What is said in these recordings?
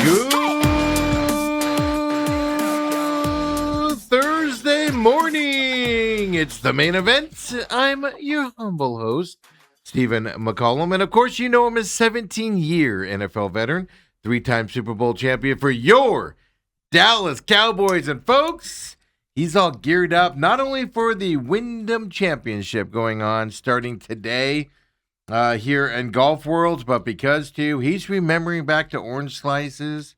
Good Thursday morning. It's the main event. I'm your humble host, Stephen McCollum. And of course, you know him as 17-year NFL veteran, 3-time Super Bowl champion for your Dallas Cowboys. And folks, he's all geared up not only for the Wyndham Championship going on starting today here in Golf Worlds, but because, too, he's remembering back to Orange Slices,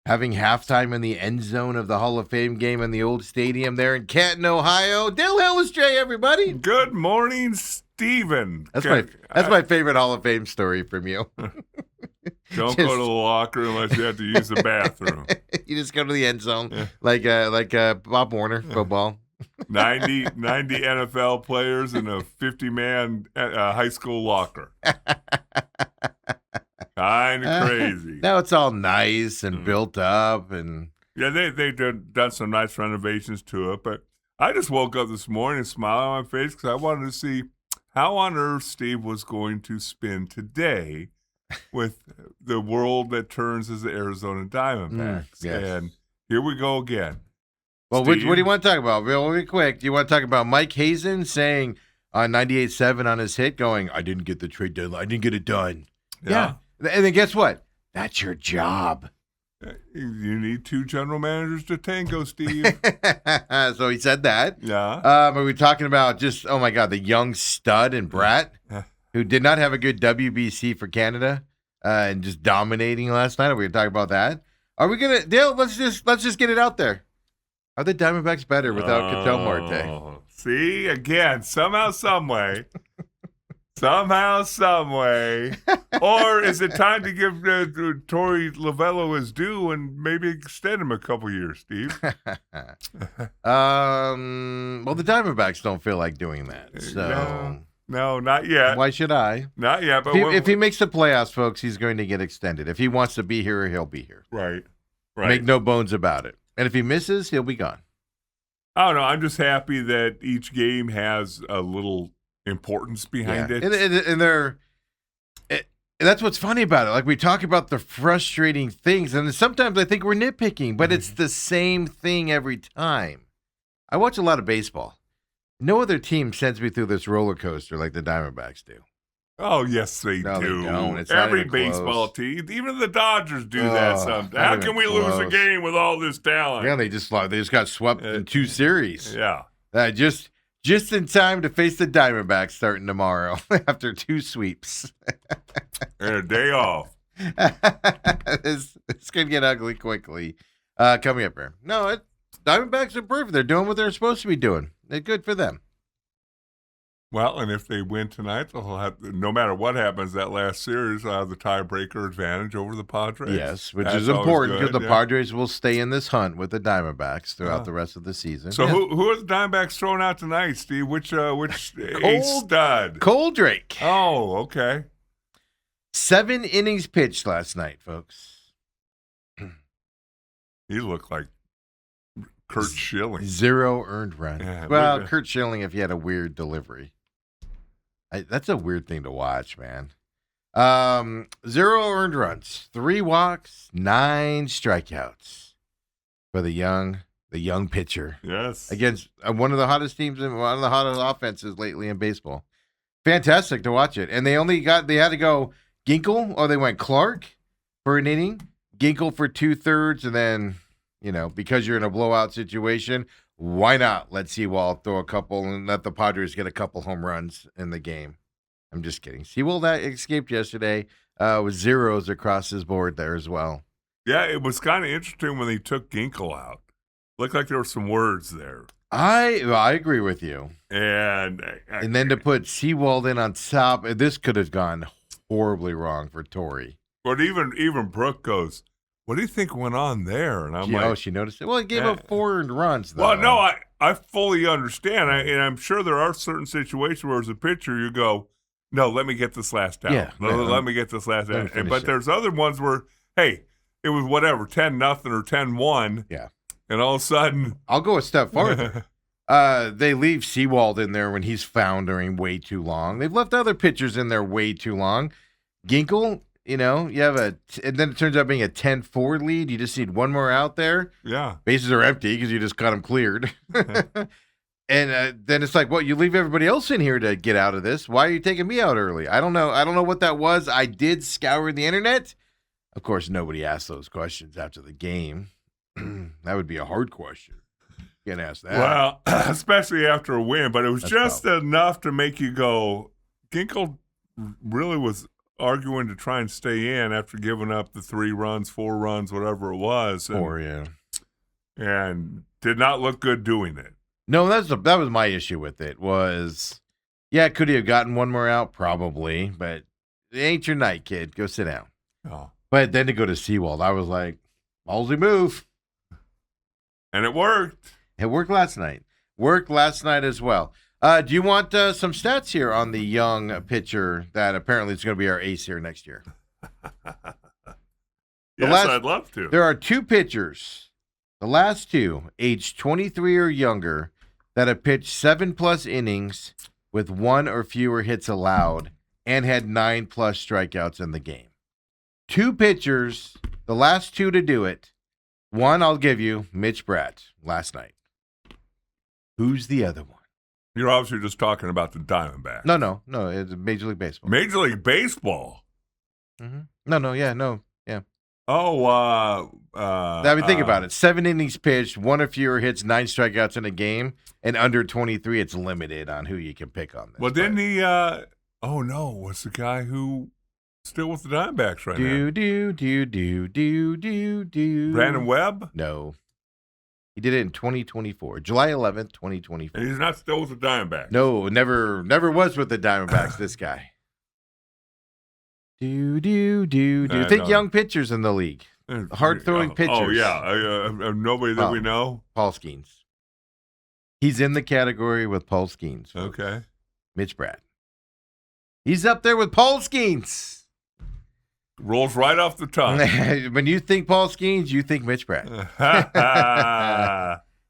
having halftime in the end zone of the Hall of Fame game in the old stadium there in Canton, Ohio. Dale Hellestrae, everybody. Good morning, Stephen. That's my favorite Hall of Fame story from you. Don't go to the locker unless you have to use the bathroom. You just go to the end zone, like Bob Warner football. 90 NFL players in a 50-man high school locker. Kind of crazy. Now it's all nice and built up, and they've done some nice renovations to it. But I just woke up this morning and smiled on my face because I wanted to see how on earth Steve was going to spend today with the world that turns as the Arizona Diamondbacks. Yes. And here we go again. Well, what do you want to talk about? Real quick, do you want to talk about Mike Hazen saying on 98.7 on his hit, going, I didn't get the trade deadline. I didn't get it done. Yeah. And then guess what? That's your job. You need 2 general managers to tango, Steve. So he said that. Yeah. But we're talking about just, oh, my God, the young stud and Brat, who did not have a good WBC for Canada and just dominating last night. Are we going to talk about that? Are we going to, Dale, let's just get it out there. Are the Diamondbacks better without Ketel Marte? See, again, somehow, some way. Somehow, some way. Or is it time to give Torey Lovullo his due and maybe extend him a couple years, Steve? Well, the Diamondbacks don't feel like doing that. So No, not yet. Why should I? Not yet. But if he makes the playoffs, folks, he's going to get extended. If he wants to be here, he'll be here. Right. Make no bones about it. And if he misses, he'll be gone. I don't know. I'm just happy that each game has a little importance behind it. And that's what's funny about it. Like, we talk about the frustrating things, and sometimes I think we're nitpicking, but it's the same thing every time. I watch a lot of baseball. No other team sends me through this roller coaster like the Diamondbacks do. Oh, yes, they do. They don't. It's every baseball team, even the Dodgers do that sometimes. How can we lose a game with all this talent? Yeah, they just got swept in 2 series. Yeah. Just in time to face the Diamondbacks starting tomorrow after 2 sweeps. And a day off. It's going to get ugly quickly. Coming up here. No, Diamondbacks are perfect. They're doing what they're supposed to be doing. They're good for them. Well, and if they win tonight, they'll have, no matter what happens that last series, they'll have the tiebreaker advantage over the Padres. Yes, which is important because the Padres will stay in this hunt with the Diamondbacks throughout the rest of the season. So who are the Diamondbacks throwing out tonight, Steve? Which ace stud? Coldrake. Oh, okay. 7 innings pitched last night, folks. He looked like Kurt Schilling. 0 earned runs. Yeah, well, Kurt Schilling if he had a weird delivery. That's a weird thing to watch, man. 0 earned runs, 3 walks, 9 strikeouts for the young pitcher. Yes, against one of the hottest teams and one of the hottest offenses lately in baseball. Fantastic to watch it, and they had to go Ginkel, or they went Clark for an inning, Ginkel for 2/3, and then because you're in a blowout situation, why not let Sewald throw a couple and let the Padres get a couple home runs in the game? I'm just kidding. Sewald that escaped yesterday with 0s across his board there as well. Yeah, it was kind of interesting when they took Ginkel out. Looked like there were some words there. I agree with you. And then to put Sewald in on top, this could have gone horribly wrong for Torey. But even Brooke goes, what do you think went on there? And I'm like, she noticed it. Well, it gave up 4 earned runs, though. Well, no, I fully understand. And I'm sure there are certain situations where as a pitcher you go, no, let me get this last out. Yeah, let me get this last out. But there's other ones where, hey, it was whatever, 10-0 or 10-1. Yeah. And all of a sudden. I'll go a step farther. They leave Sewald in there when he's foundering way too long. They've left other pitchers in there way too long. Ginkel, You know, and then it turns out being a 10-4 lead. You just need one more out there. Yeah. Bases are empty because you just got them cleared. And then it's like, well, you leave everybody else in here to get out of this. Why are you taking me out early? I don't know. I don't know what that was. I did scour the internet. Of course, nobody asked those questions after the game. That would be a hard question. You can't ask that. Well, especially after a win, but it was That's just tough. enough to make you go, Ginkle really was arguing to try and stay in after giving up the 3 runs, 4 runs, whatever it was. Yeah. And did not look good doing it. No, that was my issue with it was, could he have gotten one more out? Probably, but it ain't your night, kid. Go sit down. Oh. But then to go to Seawald, I was like, ballsy move. And it worked. It worked last night. Worked last night as well. Do you want some stats here on the young pitcher that apparently is going to be our ace here next year? I'd love to. There are 2 pitchers, the last 2, aged 23 or younger, that have pitched 7+ innings with 1 or fewer hits allowed and had 9+ strikeouts in the game. 2 pitchers, the last 2 to do it. One, I'll give you, Mitch Bratt, last night. Who's the other one? You're obviously just talking about the Diamondbacks. No, it's Major League Baseball. Major League Baseball? Mm-hmm. No. Oh, I mean, think about it. 7 innings pitched, 1 or fewer hits, 9 strikeouts in a game, and under 23, it's limited on who you can pick on this. Well, didn't he, was the guy who still with the Diamondbacks right now? Brandon Webb? No. He did it in 2024, July 11th, 2024. And he's not still with the Diamondbacks? No, never was with the Diamondbacks, this guy. Think young pitchers in the league. Hard-throwing pitchers. Oh, yeah. Nobody that we know? Paul Skeens. He's in the category with Paul Skeens. Okay. Mitch Bratt. He's up there with Paul Skeens. Rolls right off the tongue. When you think Paul Skeens, you think Mitch Bratt.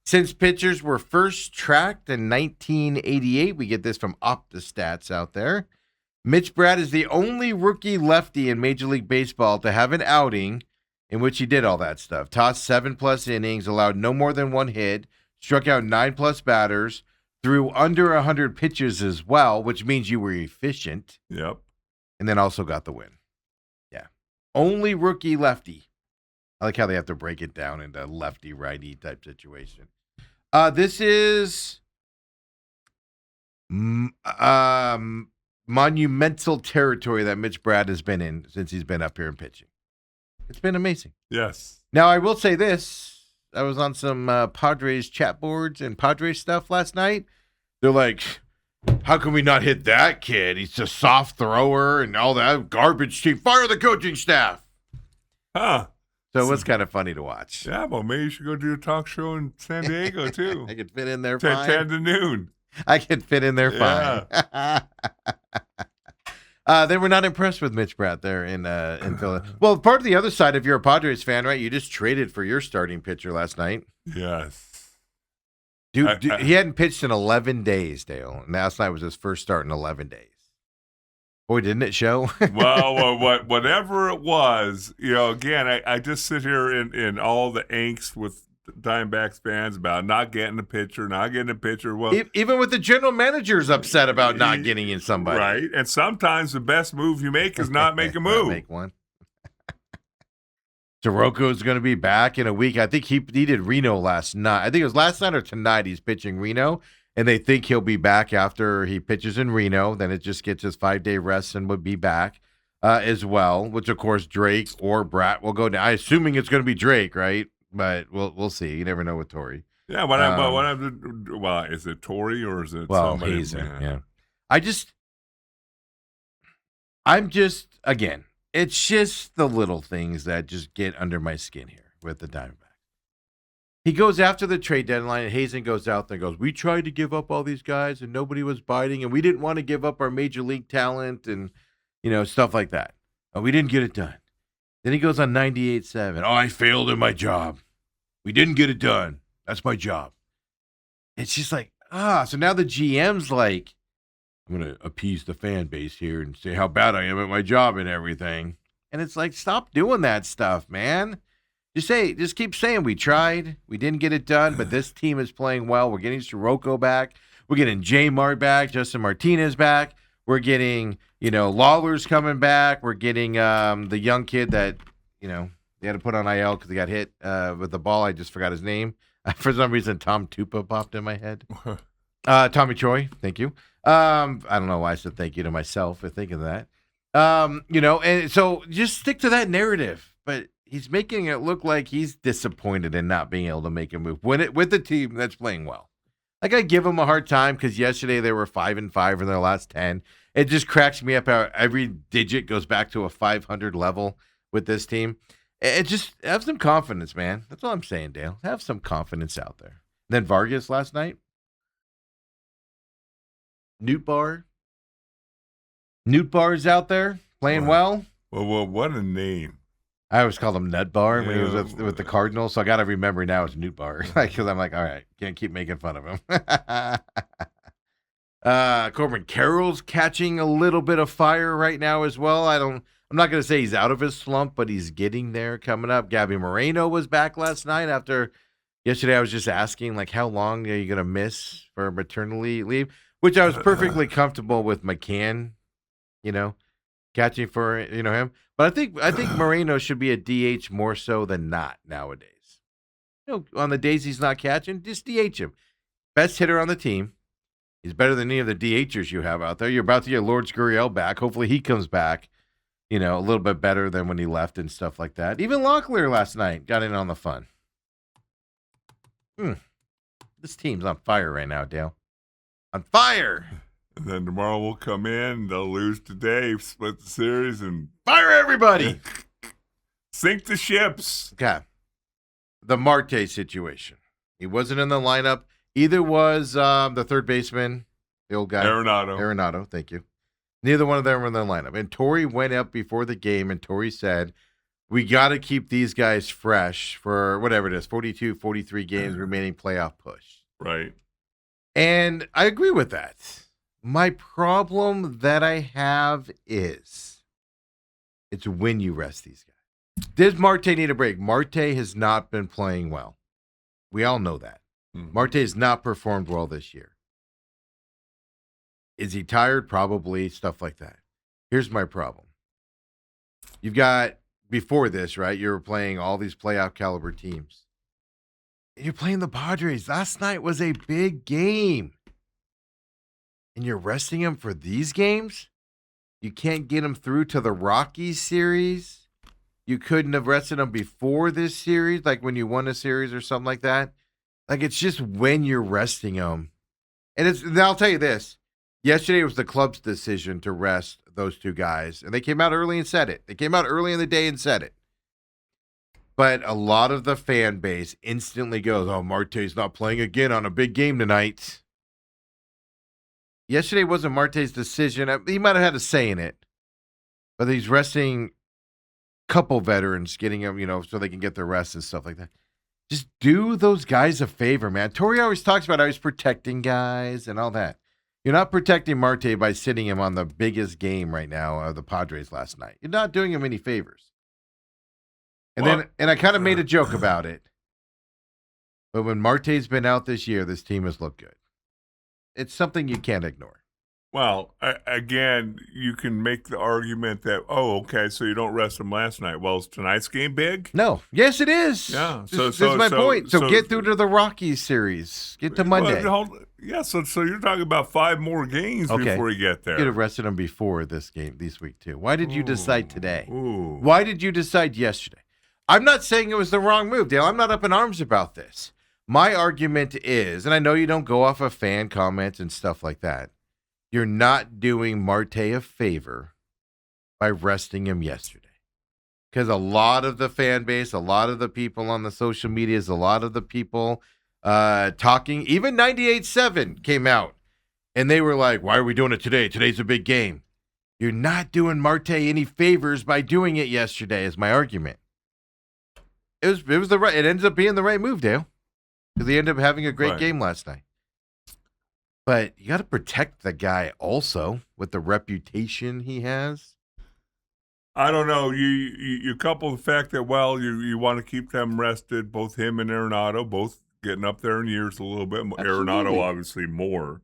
Since pitchers were first tracked in 1988, we get this from OptaStats out there. Mitch Bratt is the only rookie lefty in Major League Baseball to have an outing in which he did all that stuff. Tossed 7+ innings, allowed no more than 1 hit, struck out 9+ batters, threw under 100 pitches as well, which means you were efficient. Yep. And then also got the win. Yeah. Only rookie lefty. I like how they have to break it down into lefty-righty type situation. This is monumental territory that Mitch Bratt has been in since he's been up here and pitching. It's been amazing. Yes. Now, I will say this. I was on some Padres chat boards and Padres stuff last night. They're like, how can we not hit that kid? He's a soft thrower and all that garbage team. Fire the coaching staff. Huh. So it was kind of funny to watch. Yeah, well, maybe you should go do a talk show in San Diego, too. I could fit in there 10 fine. to noon. I could fit in there fine. They were not impressed with Mitch Bratt there in Philadelphia. Well, part of the other side, if you're a Padres fan, right, you just traded for your starting pitcher last night. Yes. Dude, he hadn't pitched in 11 days, Dale. And last night was his first start in 11 days. Boy, didn't it show? Well, whatever it was, again, I just sit here in all the angst with Diamondbacks fans about not getting a pitcher. Well, even with the general manager's upset about not getting in somebody. Right. And sometimes the best move you make is not make a move. Make one. Soroko's going to be back in a week. I think he did Reno last night. I think it was last night or tonight he's pitching Reno, and they think he'll be back after he pitches in Reno. Then it just gets his 5-day rest and would be back as well, which, of course, Drake or Bratt will go down. I'm assuming it's going to be Drake, right? But we'll see. You never know with Torrey. Yeah, well, is it Torrey or is it somebody? Hazen, yeah. Again, it's just the little things that just get under my skin here with the Diamondbacks. He goes after the trade deadline, and Hazen goes out there and goes, we tried to give up all these guys, and nobody was biting, and we didn't want to give up our major league talent and, stuff like that. We didn't get it done. Then he goes on 98.7. I failed in my job. We didn't get it done. That's my job. It's just like, so now the GM's like, I'm going to appease the fan base here and say how bad I am at my job and everything. And it's like, stop doing that stuff, man. Just keep saying we tried. We didn't get it done, but this team is playing well. We're getting Sirocco back. We're getting J Mart back, Justin Martinez back. We're getting, Lawler's coming back. We're getting the young kid that, they had to put on IL because he got hit with the ball. I just forgot his name. For some reason, Tom Tupa popped in my head. Tommy Troy, thank you. I don't know why I said thank you to myself for thinking of that. And so just stick to that narrative. But he's making it look like he's disappointed in not being able to make a move with the team that's playing well. Like, I give him a hard time because yesterday they were 5-5 in their last 10. It just cracks me up how every digit goes back to a 500 level with this team. It just have some confidence, man. That's all I'm saying, Dale. Have some confidence out there. And then Vargas last night. Newt Bar's out there playing well. Well, what a name. I always called him Nut Bar when he was with the Cardinals, so I got to remember now it's Newt Bar because I'm like, all right, can't keep making fun of him. Corbin Carroll's catching a little bit of fire right now as well. I'm not going to say he's out of his slump, but he's getting there coming up. Gabby Moreno was back last night after yesterday. I was just asking, like, how long are you going to miss for maternity leave? Which I was perfectly comfortable with McCann, catching for him. But I think Moreno should be a DH more so than not nowadays. On the days he's not catching, just DH him. Best hitter on the team. He's better than any of the DHers you have out there. You're about to get Lord Gurriel back. Hopefully he comes back, a little bit better than when he left and stuff like that. Even Locklear last night got in on the fun. This team's on fire right now, Dale. On fire. And then tomorrow we'll come in, they'll lose today, split the series, and fire everybody. Sink the ships. Okay. The Marte situation. He wasn't in the lineup. Either was the third baseman, the old guy. Arenado, thank you. Neither one of them were in the lineup. And Torrey went up before the game, and Torrey said, we got to keep these guys fresh for whatever it is, 42, 43 games remaining playoff push. Right. And I agree with that. My problem that I have is it's when you rest these guys. Does Marte need a break? Marte has not been playing well. We all know that. Marte has not performed well this year. Is he tired? Probably, stuff like that. Here's my problem. You've got, before this, right, you were playing all these playoff caliber teams. You're playing the Padres. Last night was a big game. And you're resting him for these games? You can't get him through to the Rockies series? You couldn't have rested him before this series, like when you won a series or something like that? Like, it's just when you're resting him. And I'll tell you this. Yesterday was the club's decision to rest those two guys. And they came out early and said it. They came out early in the day and said it. But a lot of the fan base instantly goes, oh, Marte's not playing again on a big game tonight. Yesterday wasn't Marte's decision. He might have had a say in it. But he's resting a couple veterans, getting them, so they can get their rest and stuff like that. Just do those guys a favor, man. Torrey always talks about how he's protecting guys and all that. You're not protecting Marte by sitting him on the biggest game right now of the Padres last night. You're not doing him any favors. And I kind of made a joke about it. But when Marte's been out this year, this team has looked good. It's something you can't ignore. Well, again, you can make the argument that, okay, so you don't rest him last night. Well, is tonight's game big? No. Yes, it is. Yeah. This is my point. So get through to the Rockies series. Get to Monday. So you're talking about 5 more games before you get there. You could have rested him before this week, too. Why did you decide today? Ooh. Why did you decide yesterday? I'm not saying it was the wrong move, Dale. I'm not up in arms about this. My argument is, and I know you don't go off of fan comments and stuff like that, you're not doing Marte a favor by resting him yesterday. Because a lot of the fan base, a lot of the people on the social medias, a lot of the people talking, even 98.7 came out, and they were like, why are we doing it today? Today's a big game. You're not doing Marte any favors by doing it yesterday, is my argument. It ends up being the right move, Dale. Because he ended up having a great game last night. But you got to protect the guy also with the reputation he has. I don't know. You couple the fact that you want to keep them rested, both him and Arenado, both getting up there in years a little bit. Absolutely. Arenado obviously more,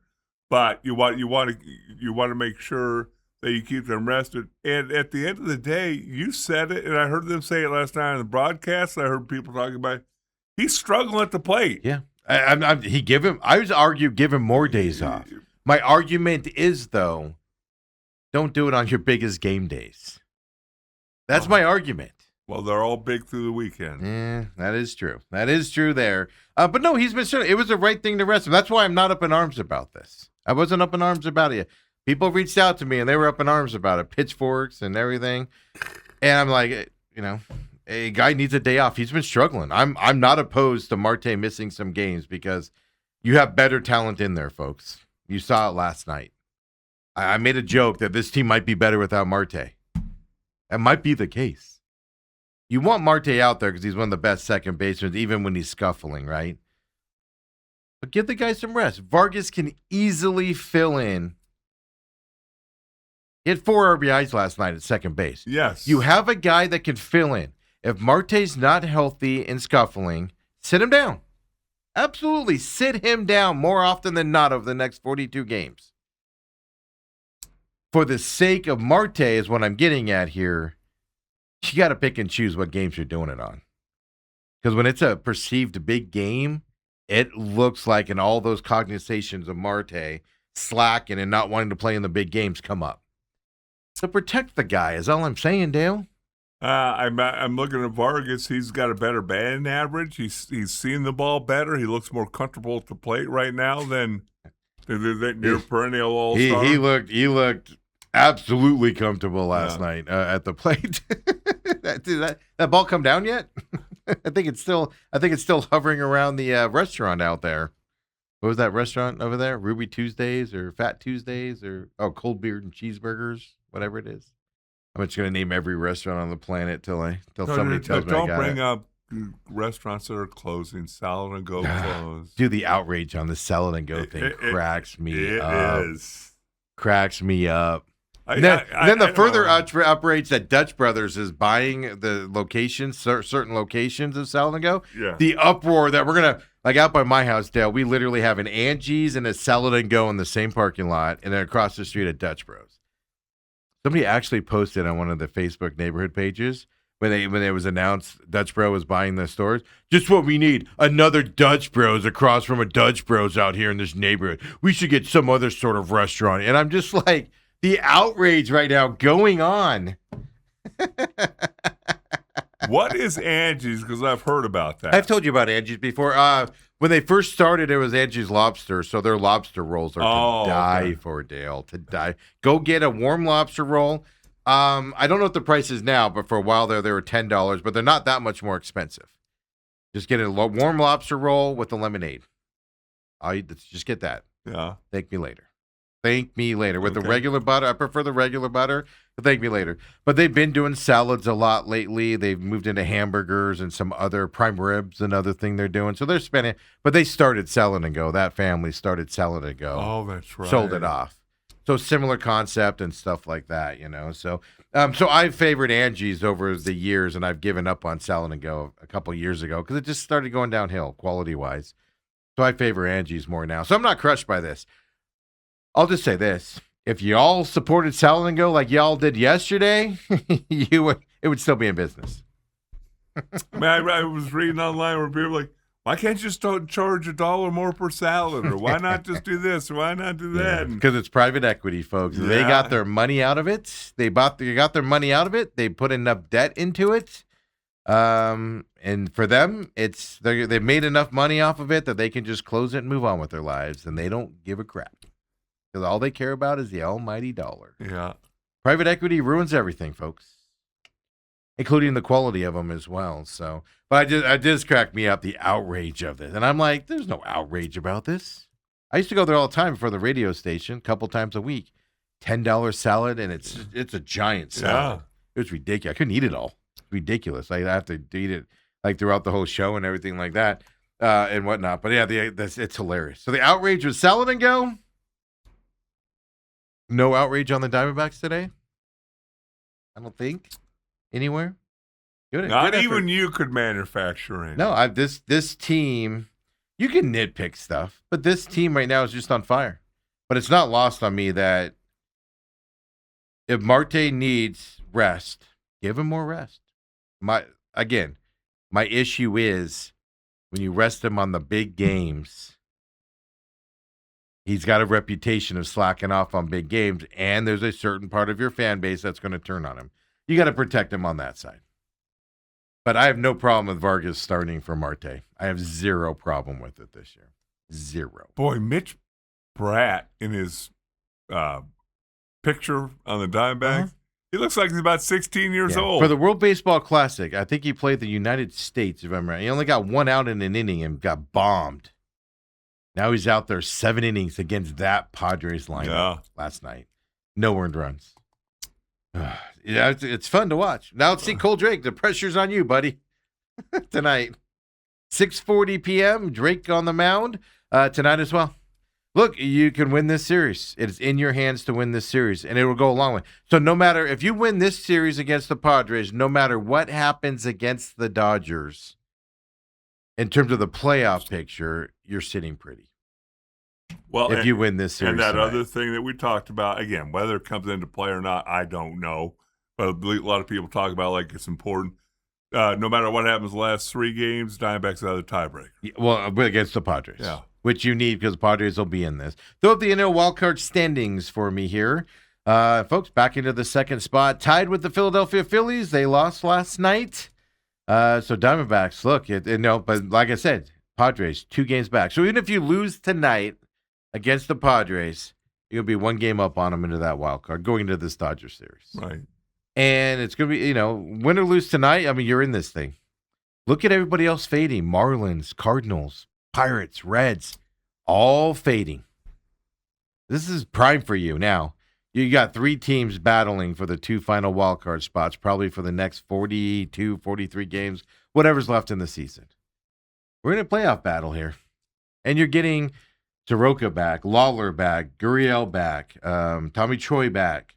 but you want to make sure that you keep them rested. And at the end of the day, you said it, and I heard them say it last night on the broadcast. I heard people talking about it. He's struggling at the plate. Yeah, I would argue give him more days off. My argument is though, don't do it on your biggest game days. That's my argument. Well, they're all big through the weekend. Yeah, that is true. That is true there. But no, he's been sure it was the right thing to rest him. That's why I'm not up in arms about this. I wasn't up in arms about it. People reached out to me and they were up in arms about it, pitchforks and everything. And I'm like, a guy needs a day off. He's been struggling. I'm not opposed to Marte missing some games because you have better talent in there, folks. You saw it last night. I made a joke that this team might be better without Marte. That might be the case. You want Marte out there because he's one of the best second basemen, even when he's scuffling, right? But give the guy some rest. Vargas can easily fill in. He had 4 RBIs last night at second base. Yes. You have a guy that can fill in. If Marte's not healthy and scuffling, sit him down. Absolutely, sit him down more often than not over the next 42 games. For the sake of Marte is what I'm getting at here. You got to pick and choose what games you're doing it on. Because when it's a perceived big game, it looks like in all those cognizations of Marte slacking and not wanting to play in the big games come up. So protect the guy is all I'm saying, Dale. I'm looking at Vargas. He's got a better batting average. He's seen the ball better. He looks more comfortable at the plate right now than your perennial all-star. He looked absolutely comfortable last night at the plate. Did that ball come down yet? I think it's still hovering around the restaurant out there. What was that restaurant over there? Ruby Tuesdays or Fat Tuesdays or Cold Beer and Cheeseburgers, whatever it is. I'm just gonna name every restaurant on the planet till somebody tells me I got it. Don't bring up restaurants that are closing. Salad and Go closed. Dude, the outrage on the Salad and Go thing cracks me up. It is. Cracks me up. Then the further outrage that Dutch Brothers is buying the locations, certain locations of Salad and Go. Yeah. The uproar that we're gonna out by my house, Dale. We literally have an Angie's and a Salad and Go in the same parking lot, and then across the street at Dutch Bros. Somebody actually posted on one of the Facebook neighborhood pages when it was announced Dutch Bro was buying the stores. Just what we need, another Dutch Bros across from a Dutch Bros out here in this neighborhood. We should get some other sort of restaurant. And I'm just like, the outrage right now going on. What is Angie's? Because I've heard about that. I've told you about Angie's before. When they first started, it was Angie's Lobster, so their lobster rolls are to die for, Dale. To die. Go get a warm lobster roll. I don't know what the price is now, but for a while there, they were $10, but they're not that much more expensive. Just get a warm lobster roll with a lemonade. Just get that. Yeah. Thank me later. Thank me later. With the regular butter, I prefer the regular butter, but thank me later. But they've been doing salads a lot lately. They've moved into hamburgers and some other prime ribs, another thing they're doing. So they're spending, but they started Salad and Go. That family started Salad and Go. Oh, that's right. Sold it off. So similar concept and stuff like that, So, so I've favored Angie's over the years, and I've given up on Salad and Go a couple of years ago because it just started going downhill quality-wise. So I favor Angie's more now. So I'm not crushed by this. I'll just say this. If y'all supported Salad and Go like y'all did yesterday, it would still be in business. I was reading online where people were like, why can't you just charge $1 more per salad? Or why not just do this? Or why not do that? Because it's private equity, folks. Yeah. They got their money out of it. They got their money out of it. They put enough debt into it. And for them, they've made enough money off of it that they can just close it and move on with their lives. And they don't give a crap. Because all they care about is the almighty dollar. Yeah. Private equity ruins everything, folks, including the quality of them as well. So, but it just cracked me up, the outrage of this. And I'm like, there's no outrage about this. I used to go there all the time for the radio station, a couple times a week. $10 salad, and it's a giant salad. Yeah. It was ridiculous. I couldn't eat it all. It's ridiculous. I have to eat it like throughout the whole show and everything like that and whatnot. But yeah, it's hilarious. So the outrage was Salad and Go. No outrage on the Diamondbacks today? I don't think anywhere. Not good even effort. you could manufacture any. No, this team. You can nitpick stuff, but this team right now is just on fire. But it's not lost on me that if Marte needs rest, give him more rest. My issue is when you rest him on the big games, he's got a reputation of slacking off on big games, and there's a certain part of your fan base that's going to turn on him. You got to protect him on that side. But I have no problem with Vargas starting for Marte. I have zero problem with it this year. Zero. Boy, Mitch Bratt in his picture on the Diamondbacks, he looks like he's about 16 years old. For the World Baseball Classic, I think he played the United States, if I'm right. He only got one out in an inning and got bombed. Now he's out there 7 innings against that Padres lineup last night. No earned runs. Yeah, it's fun to watch. Now let's see Cole Drake. The pressure's on you, buddy, tonight. 6:40 p.m., Drake on the mound tonight as well. Look, you can win this series. It's in your hands to win this series, and it will go a long way. So no matter if you win this series against the Padres, no matter what happens against the Dodgers, in terms of the playoff picture, you're sitting pretty. Well, if you win this series. And that tonight. other thing that we talked about, again, whether it comes into play or not, I don't know. But a lot of people talk about like it's important. No matter what happens the last 3 games, Diamondbacks are the tiebreaker. Well, against the Padres. Yeah. Which you need because the Padres will be in this. Throw up the NL wildcard standings for me here. Folks, back into the second spot. Tied with the Philadelphia Phillies. They lost last night. So Diamondbacks, look, but like I said, Padres, 2 games back. So even if you lose tonight against the Padres, you're going to be 1 game up on them into that wild card going into this Dodger series. Right. And it's going to be, win or lose tonight, I mean, you're in this thing. Look at everybody else fading. Marlins, Cardinals, Pirates, Reds, all fading. This is prime for you now. You got 3 teams battling for the 2 final wild card spots, probably for the next 42, 43 games, whatever's left in the season. We're in a playoff battle here. And you're getting Soroka back, Lawler back, Gurriel back, Tommy Troy back.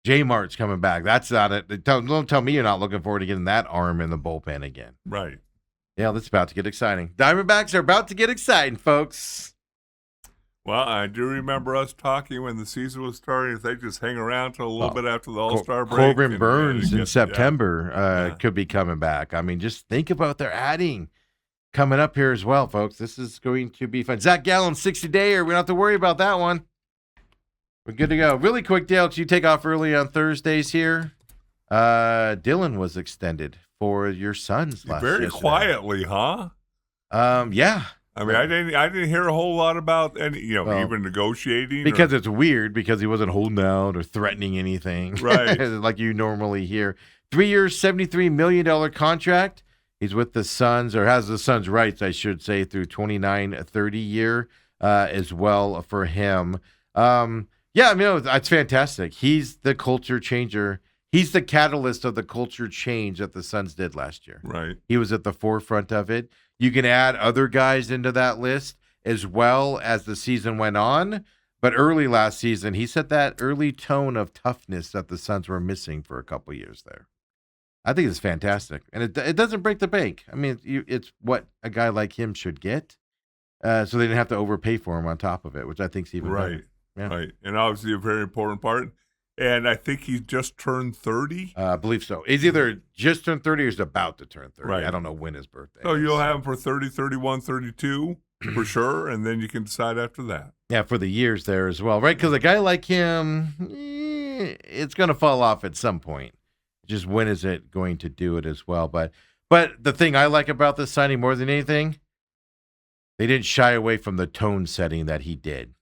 J Mart's coming back. That's not it. Don't tell me you're not looking forward to getting that arm in the bullpen again. Right. Yeah, that's about to get exciting. Diamondbacks are about to get exciting, folks. Well, I do remember us talking when the season was starting. If they just hang around till a little bit after the All-Star break. Corbin Burns in September could be coming back. I mean, just think about their adding coming up here as well, folks. This is going to be fun. Zach Gallen, 60-dayer. We don't have to worry about that one. We're good to go. Really quick, Dale, because you take off early on Thursdays here. Dylan was extended for your Suns yesterday. Quietly, huh? Yeah. I mean, I didn't hear a whole lot about any, even negotiating. Because it's weird because he wasn't holding out or threatening anything. Right. Like you normally hear. 3 years, $73 million contract. He's with the Suns, or has the Suns' rights, I should say, through 29-30 year as well for him. Yeah, I mean, it's fantastic. He's the culture changer. He's the catalyst of the culture change that the Suns did last year. Right. He was at the forefront of it. You can add other guys into that list as well as the season went on. But early last season, he set that early tone of toughness that the Suns were missing for a couple years there. I think it's fantastic. And it doesn't break the bank. I mean, it's what a guy like him should get. So they didn't have to overpay for him on top of it, which I think is even better. Yeah. Right. And obviously a very important part. And I think he just turned 30. I believe so. He's either just turned 30 or he's about to turn 30. Right. I don't know when his birthday So is. you'll have him for 30, 31, 32 for sure, and then you can decide after that. Yeah, for the years there as well, right? Because a guy like him, it's going to fall off at some point. Just when is it going to do it as well? But the thing I like about this signing more than anything, they didn't shy away from the tone setting that he did.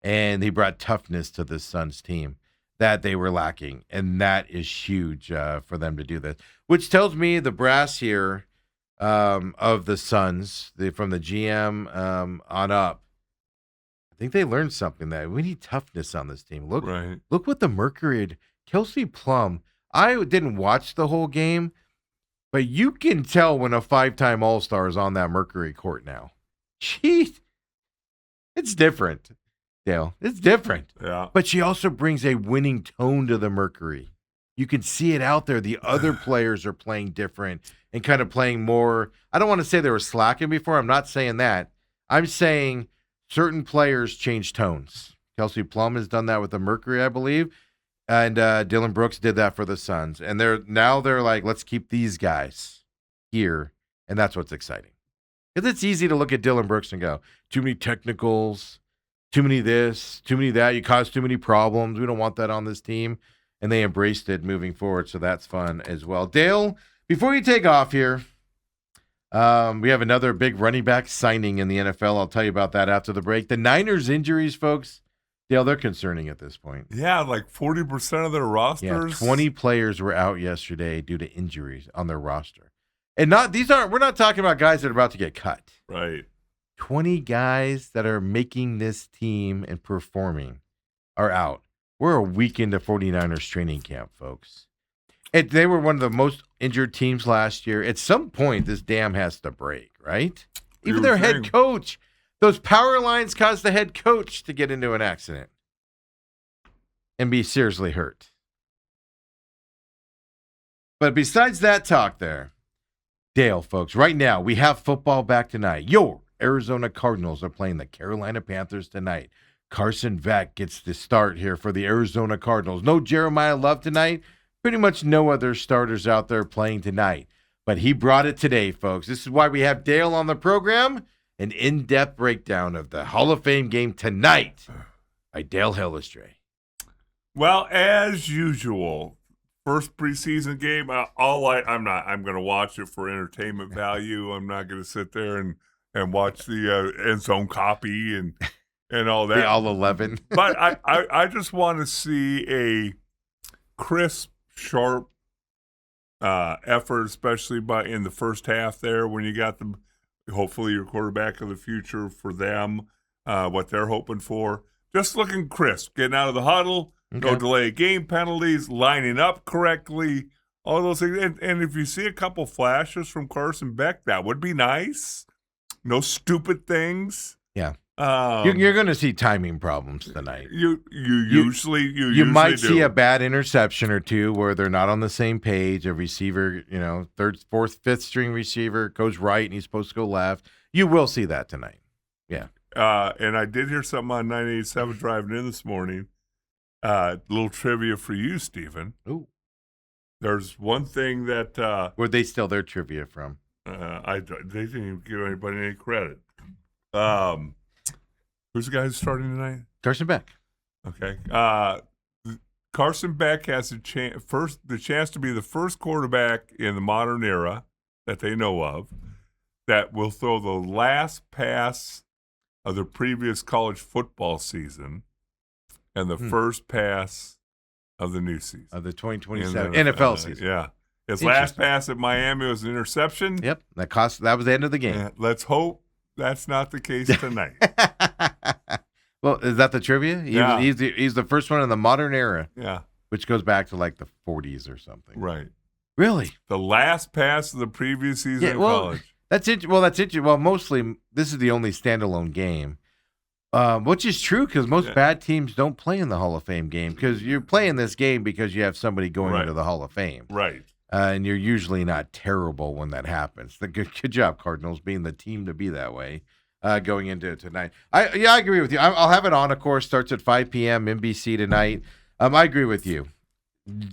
And he brought toughness to the Suns team that they were lacking. And that is huge for them to do this. Which tells me the brass here of the Suns, from the GM on up, I think they learned something that we need toughness on this team. Look what the Mercury had. Kelsey Plum, I didn't watch the whole game, but you can tell when a 5-time All-Star is on that Mercury court now. Jeez, it's different. Dale, it's different. Yeah. But she also brings a winning tone to the Mercury. You can see it out there. The other players are playing different and kind of playing more. I don't want to say they were slacking before. I'm not saying that. I'm saying certain players change tones. Kelsey Plum has done that with the Mercury, I believe. And Dylan Brooks did that for the Suns. And they're like, let's keep these guys here. And that's what's exciting. Because it's easy to look at Dylan Brooks and go, too many technicals, too many this, too many that. You cause too many problems. We don't want that on this team. And they embraced it moving forward. So that's fun as well. Dale, before you take off here, we have another big running back signing in the NFL. I'll tell you about that after the break. The Niners injuries, folks, Dale, they're concerning at this point. Yeah, like 40% of their rosters. Yeah, 20 players were out yesterday due to injuries on their roster. And we're not talking about guys that are about to get cut. Right. 20 guys that are making this team and performing are out. We're a week into 49ers training camp, folks. They were one of the most injured teams last year. At some point, this dam has to break, right? Even their head coach. Those power lines caused the head coach to get into an accident and be seriously hurt. But besides that talk there, Dale, folks, right now we have football back tonight. Your Arizona Cardinals are playing the Carolina Panthers tonight. Carson Beck gets the start here for the Arizona Cardinals. No Jeremiah Love tonight. Pretty much no other starters out there playing tonight. But he brought it today, folks. This is why we have Dale on the program. An in-depth breakdown of the Hall of Fame game tonight by Dale Hellestrae. Well, as usual, first preseason game. I'm going to watch it for entertainment value. I'm not going to sit there and watch the end zone copy and all that. All 11. But I just want to see a crisp, sharp effort, especially in the first half there when you got them. Hopefully your quarterback of the future for them, what they're hoping for. Just looking crisp, getting out of the huddle, no delay game penalties, lining up correctly, all those things. And if you see a couple flashes from Carson Beck, that would be nice. No stupid things. Yeah. You're going to see timing problems tonight. You usually might do. see a bad interception or two where they're not on the same page. A receiver, third, fourth, fifth string receiver goes right and he's supposed to go left. You will see that tonight. Yeah. And I did hear something on 987 driving in this morning. Little trivia for you, Stephen. Ooh. There's one thing that where they steal their trivia from. They didn't even give anybody any credit. Who's the guy who's starting tonight? Carson Beck. Okay. Carson Beck has the chance to be the first quarterback in the modern era that they know of that will throw the last pass of the previous college football season and the first pass of the new season. Of the 2027 NFL season. Yeah. His last pass at Miami was an interception. Yep. That was the end of the game. Let's hope that's not the case tonight. Well, is that the trivia? He's the first one in the modern era. Yeah. Which goes back to like the 40s or something. Right. Really? The last pass of the previous season in college. That's it. Well, that's it. Well, mostly this is the only standalone game, which is true because most bad teams don't play in the Hall of Fame game because you're playing this game because you have somebody going into the Hall of Fame. Right. And you're usually not terrible when that happens. Good job, Cardinals, being the team to be that way going into it tonight. I agree with you. I'll have it on, of course. Starts at 5 p.m. NBC tonight. I agree with you.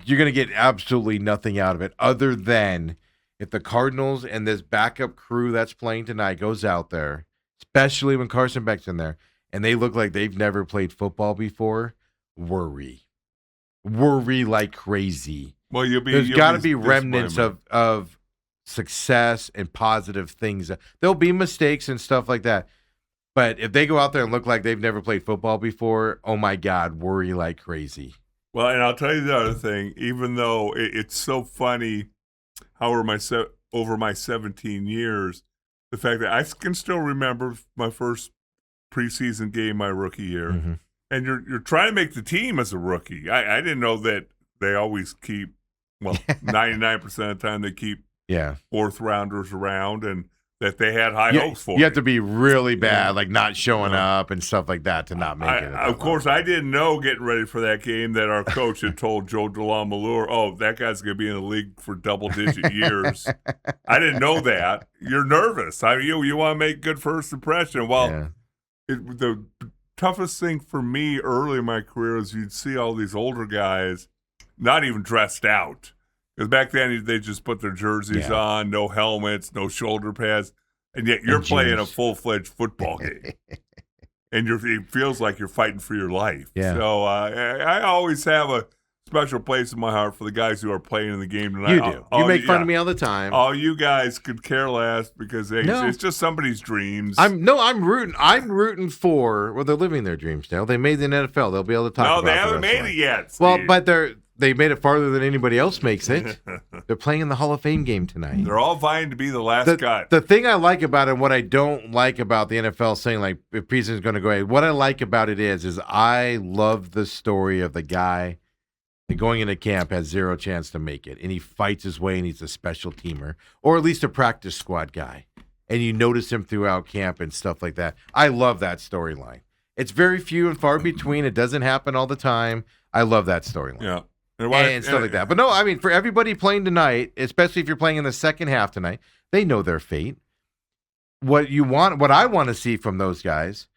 You're going to get absolutely nothing out of it other than if the Cardinals and this backup crew that's playing tonight goes out there, especially when Carson Beck's in there, and they look like they've never played football before, worry like crazy. Well, there's got to be remnants of success and positive things. There'll be mistakes and stuff like that. But if they go out there and look like they've never played football before, oh my God, worry like crazy. Well, and I'll tell you the other thing, even though it's so funny how over my 17 years, the fact that I can still remember my first preseason game my rookie year. Mm-hmm. And you're trying to make the team as a rookie. I didn't know that they always keep, 99% of the time they keep fourth rounders around. And that they had high hopes for. You have to be really bad, like not showing up and stuff like that to not make it. Of course, I didn't know getting ready for that game that our coach had told Joe DeLamalure, oh, that guy's going to be in the league for double-digit years. I didn't know that. You're nervous. You want to make good first impression. Well, the toughest thing for me early in my career is you'd see all these older guys not even dressed out. Because back then, they just put their jerseys on, no helmets, no shoulder pads, and yet you're playing a full-fledged football game. And it feels like you're fighting for your life. Yeah. So I always have a special place in my heart for the guys who are playing in the game tonight. You do. You make fun of me all the time. All you guys could care less because it's just somebody's dreams. I'm rooting for. Well, they're living their dreams now. They made the NFL. They'll be able to talk about it. No, they haven't made it yet, Steve. Well, but they made it farther than anybody else makes it. They're playing in the Hall of Fame game tonight. They're all vying to be the last guy. The thing I like about it, and what I don't like about the NFL saying like if preseason's going to go away, what I like about it is I love the story of the guy that going into camp has zero chance to make it, and he fights his way, and he's a special teamer, or at least a practice squad guy, and you notice him throughout camp and stuff like that. I love that storyline. It's very few and far between. It doesn't happen all the time. I love that storyline. Yeah. And stuff like that. But no, I mean, for everybody playing tonight, especially if you're playing in the second half tonight, they know their fate. What I want to see from those guys,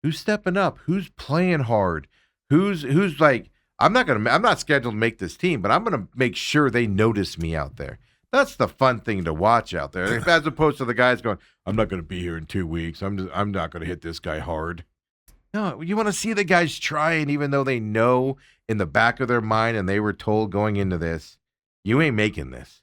who's stepping up, who's playing hard, who's like, I'm not scheduled to make this team, but I'm gonna make sure they notice me out there. That's the fun thing to watch out there, as opposed to the guys going, I'm not gonna be here in 2 weeks. I'm not gonna hit this guy hard. No, you want to see the guys trying, even though they know in the back of their mind and they were told going into this, you ain't making this.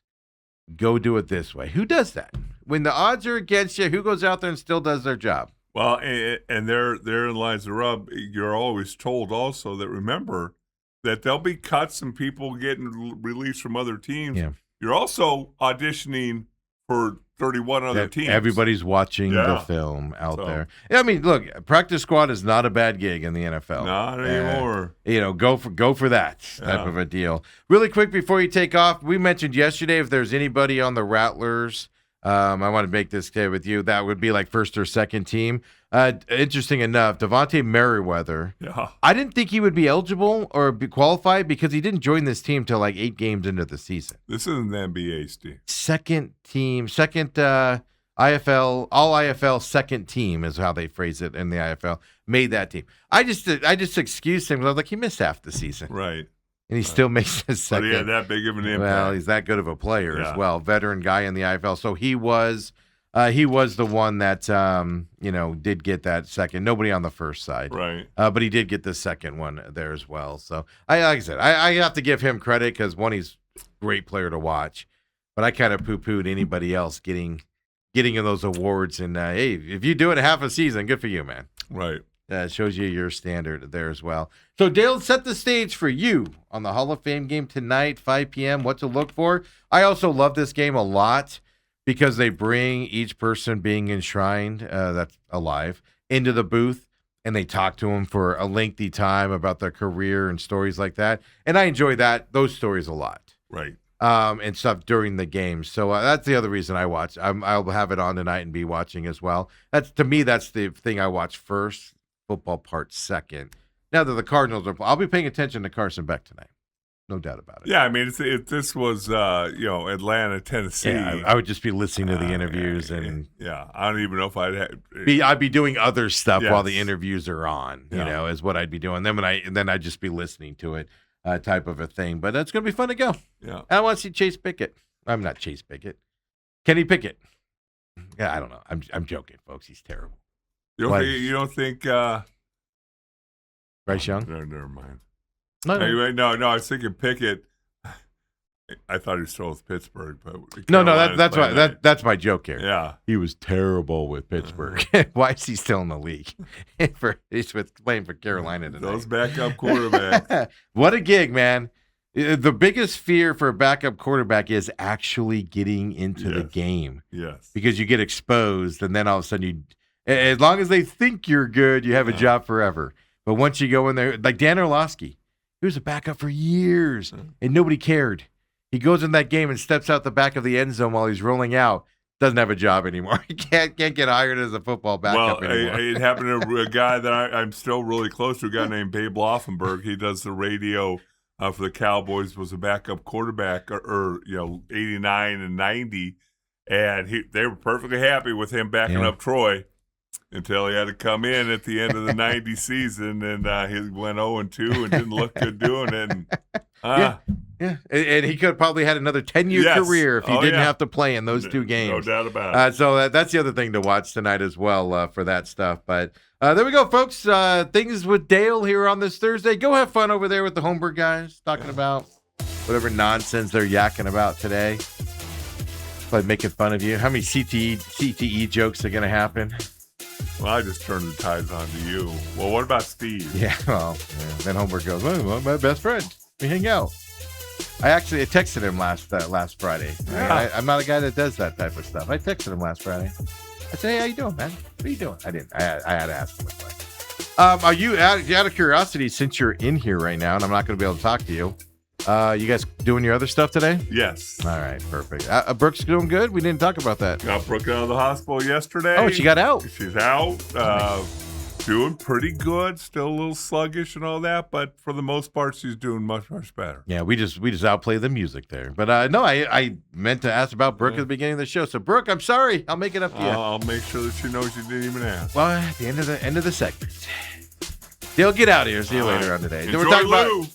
Go do it this way. Who does that? When the odds are against you, who goes out there and still does their job? Well, and therein lies the rub. You're always told also that, remember, that there'll be cuts and people getting released from other teams. Yeah. You're also auditioning for 31 other teams. Everybody's watching the film out there. Yeah, I mean, look, practice squad is not a bad gig in the NFL. Not anymore. Go for that type of a deal. Really quick before you take off, we mentioned yesterday if there's anybody on the Rattlers, I want to make this clear with you, that would be like first or second team. Interesting enough, Devontae Merriweather. Yeah. I didn't think he would be eligible or be qualified because he didn't join this team till like 8 games into the season. This isn't the NBA, Steve. Second IFL, all IFL second team is how they phrase it in the IFL. Made that team. I just excused him. I was like, he missed half the season. Right. And he still makes his second. But he had that big of an impact. Well, he's that good of a player as well. Veteran guy in the IFL. So he was the one that did get that second. Nobody on the first side, right? But he did get the second one there as well. So like I said, I have to give him credit because one, he's a great player to watch. But I kind of poo-pooed anybody else getting in those awards. And hey, if you do it half a season, good for you, man. Right. Shows you your standard there as well. So Dale, set the stage for you on the Hall of Fame game tonight, 5 p.m. What to look for. I also love this game a lot because they bring each person being enshrined that's alive into the booth, and they talk to them for a lengthy time about their career and stories like that. And I enjoy those stories a lot. Right. And stuff during the game. So that's the other reason I watch. I'll have it on tonight and be watching as well. That's the thing I watch first. Football part second. Now that the Cardinals I'll be paying attention to Carson Beck tonight. No doubt about it. Yeah, I mean, if this was, Atlanta, Tennessee. Yeah, I would just be listening to the interviews. Yeah, I don't even know if I'd be doing other stuff while the interviews are on, is what I'd be doing. Then I'd just be listening to it type of a thing. But it's going to be fun to go. Yeah. I want to see Chase Pickett. I'm not Chase Pickett. Kenny Pickett. Yeah, I don't know. I'm joking, folks. He's terrible. You don't think Bryce Young? No, never mind. No, I was thinking Pickett. I thought he was still with Pittsburgh, but that's my joke here. Yeah, he was terrible with Pittsburgh. Why is he still in the league? He's playing for Carolina tonight. Those backup quarterbacks. What a gig, man! The biggest fear for a backup quarterback is actually getting into the game. Yes, because you get exposed, and then all of a sudden as long as they think you're good, you have a job forever. But once you go in there, like Dan Orlovsky, he was a backup for years, and nobody cared. He goes in that game and steps out the back of the end zone while he's rolling out. doesn't have a job anymore. He can't get hired as a football backup anymore. It happened to a guy that I'm still really close to, a guy named Babe Loffenberg. He does the radio for the Cowboys, was a backup quarterback, or 89 and 90, and they were perfectly happy with him backing up Troy until he had to come in at the end of the 90 season, and he went 0-2 and didn't look good doing it. And, Yeah, and he could have probably had another 10-year career if he didn't have to play in those two games. No doubt about it. So that's the other thing to watch tonight as well for that stuff. But there we go, folks. Things with Dale here on this Thursday. Go have fun over there with the Holmberg guys talking about whatever nonsense they're yakking about today. Like making fun of you. How many CTE jokes are going to happen? Well, I just turned the tides on to you. Well, what about Steve? Yeah, then Holmberg goes, well, my best friend. We hang out. I texted him last Friday. Yeah. I'm not a guy that does that type of stuff. I texted him last Friday. I said, hey, how you doing, man? What are you doing? I didn't. I had to ask him. Are you, out of curiosity, since you're in here right now, and I'm not going to be able to talk to you, you guys doing your other stuff today? Yes. All right, perfect. Brooke's doing good? We didn't talk about that. Got Brooke out of the hospital yesterday. Oh, she got out? She's out. Doing pretty good. Still a little sluggish and all that, but for the most part, she's doing much, much better. Yeah, we just outplay the music there. But no, I meant to ask about Brooke at the beginning of the show. So Brooke, I'm sorry. I'll make it up to you. I'll make sure that she knows you didn't even ask. Well, at the end of the segment. They'll get out of here. See you later on today. Enjoy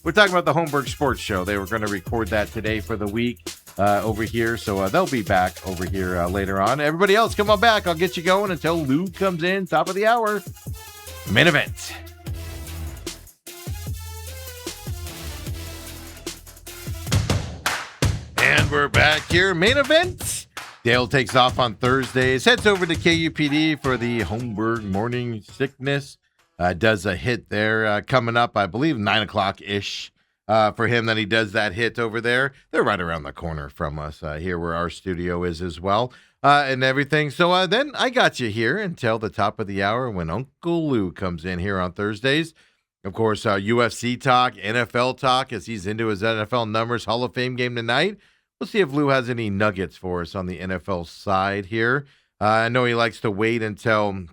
We're talking about the Holmberg Sports Show. They were going to record that today for the week over here. So they'll be back over here later on. Everybody else, come on back. I'll get you going until Lou comes in, top of the hour. Main event. And we're back here. Main event. Dale takes off on Thursdays, heads over to KUPD for the Holmberg Morning Sickness. Does a hit there coming up, I believe, 9 o'clock-ish for him. Then he does that hit over there. They're right around the corner from us here where our studio is as well and everything. So then I got you here until the top of the hour when Uncle Lou comes in here on Thursdays. Of course, UFC talk, NFL talk as he's into his NFL numbers, Hall of Fame game tonight. We'll see if Lou has any nuggets for us on the NFL side here. I know he likes to wait until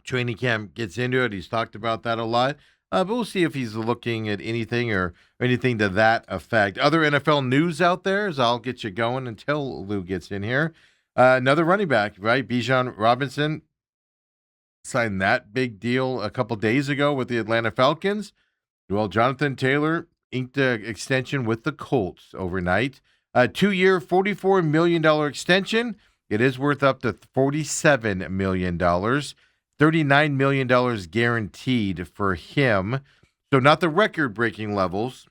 training camp gets into it. He's talked about that a lot. But we'll see if he's looking at anything or anything to that effect. Other NFL news out there is I'll get you going until Lou gets in here. Another running back, right? Bijan Robinson signed that big deal a couple days ago with the Atlanta Falcons. Well, Jonathan Taylor inked an extension with the Colts overnight. A 2-year, $44 million extension. It is worth up to $47 million. $39 million guaranteed for him. So not the record-breaking levels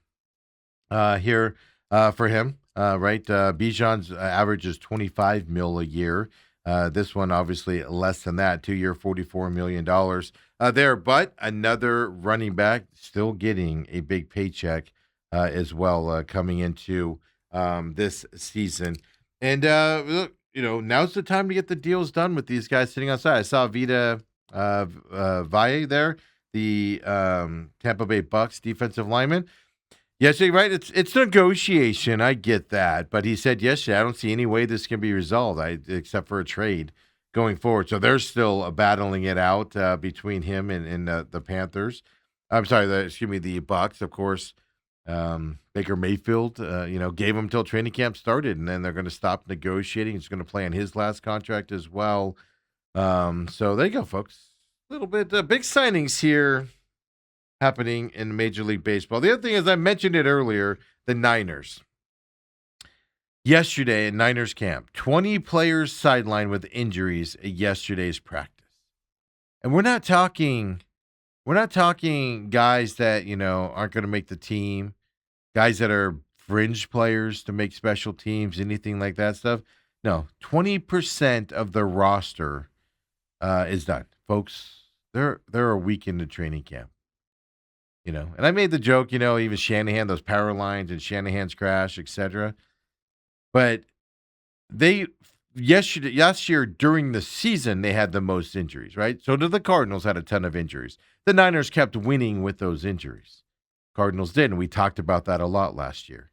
here for him, right? Bijan's average is $25 million a year. This one, obviously, less than that, 2-year, $44 million there. But another running back still getting a big paycheck as well coming into this season. And, look, now's the time to get the deals done with these guys sitting outside. I saw Vita Valle there, the Tampa Bay Bucks defensive lineman. Yesterday, right? It's negotiation. I get that, but he said yesterday, I don't see any way this can be resolved, except for a trade going forward. So they're still battling it out between him and the Panthers. I'm sorry, the Bucks. Of course, Baker Mayfield, gave him till training camp started, and then they're going to stop negotiating. He's going to play on his last contract as well. So there you go, folks. A little bit big signings here happening in Major League Baseball. The other thing is, I mentioned it earlier, the Niners. Yesterday at Niners camp, 20 players sidelined with injuries at yesterday's practice. And we're not talking guys that, aren't going to make the team, guys that are fringe players to make special teams, anything like that stuff. No, 20% of the roster is done. Folks, they're a week into training camp. And I made the joke, even Shanahan, those power lines and Shanahan's crash, etc. But last year during the season, they had the most injuries, right? So did the Cardinals, had a ton of injuries. The Niners kept winning with those injuries. Cardinals did, and we talked about that a lot last year.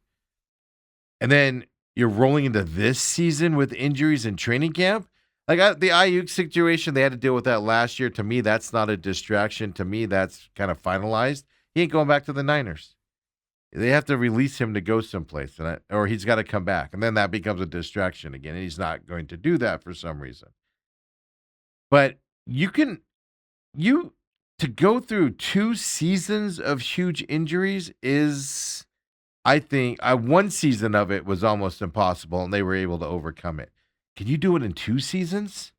And then you're rolling into this season with injuries in training camp. Like the Ayuk situation, they had to deal with that last year. To me, that's not a distraction. To me, that's kind of finalized. He ain't going back to the Niners. They have to release him to go someplace, or he's got to come back. And then that becomes a distraction again. And he's not going to do that for some reason. But to go through 2 seasons of huge injuries is, I think, one season of it was almost impossible, and they were able to overcome it. Can you do it in 2 seasons?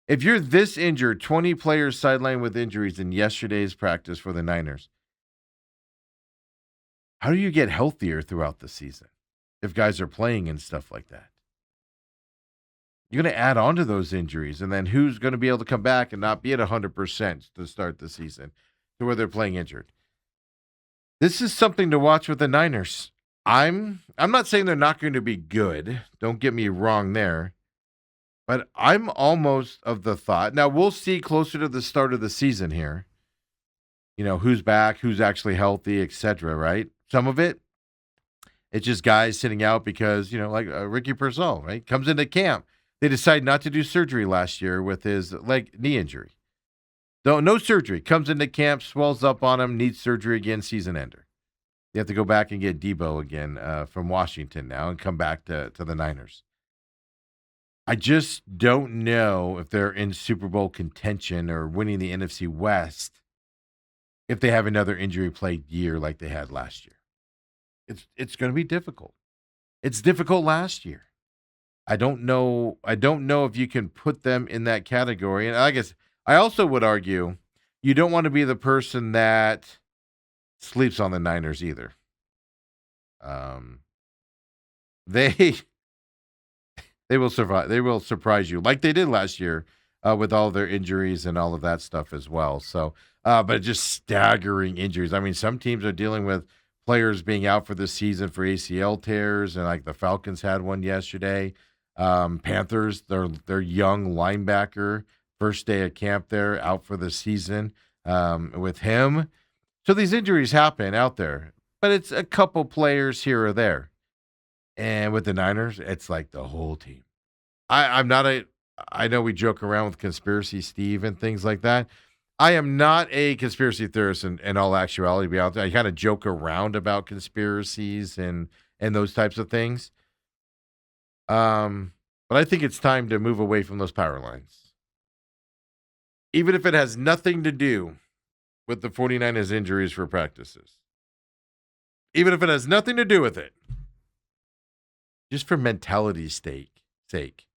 If you're this injured, 20 players sidelined with injuries in yesterday's practice for the Niners, how do you get healthier throughout the season if guys are playing and stuff like that? You're going to add on to those injuries, and then who's going to be able to come back and not be at 100% to start the season to where they're playing injured? This is something to watch with the Niners. I'm not saying they're not going to be good. Don't get me wrong there. But I'm almost of the thought. Now, we'll see closer to the start of the season here. Who's back, who's actually healthy, etc., right? Some of it's just guys sitting out because, like Ricky Pearsall, right? Comes into camp. They decide not to do surgery last year with his knee injury. No surgery. Comes into camp, swells up on him, needs surgery again, season ender. You have to go back and get Debo again from Washington now and come back to the Niners. I just don't know if they're in Super Bowl contention or winning the NFC West if they have another injury-plagued year like they had last year. It's going to be difficult. It's difficult last year. I don't know if you can put them in that category. And I guess I also would argue you don't want to be the person that sleeps on the Niners either. They will survive. They will surprise you like they did last year with all their injuries and all of that stuff as well. So, but just staggering injuries. I mean, some teams are dealing with players being out for the season for ACL tears, and like the Falcons had one yesterday. Panthers, their young linebacker, first day of camp there, out for the season with him. So these injuries happen out there, but it's a couple players here or there. And with the Niners, it's like the whole team. I know we joke around with Conspiracy Steve and things like that. I am not a conspiracy theorist in all actuality. To be out there, I kind of joke around about conspiracies and those types of things. But I think it's time to move away from those power lines. Even if it has nothing to do with the 49ers injuries for practices. Even if it has nothing to do with it. Just for mentality's sake,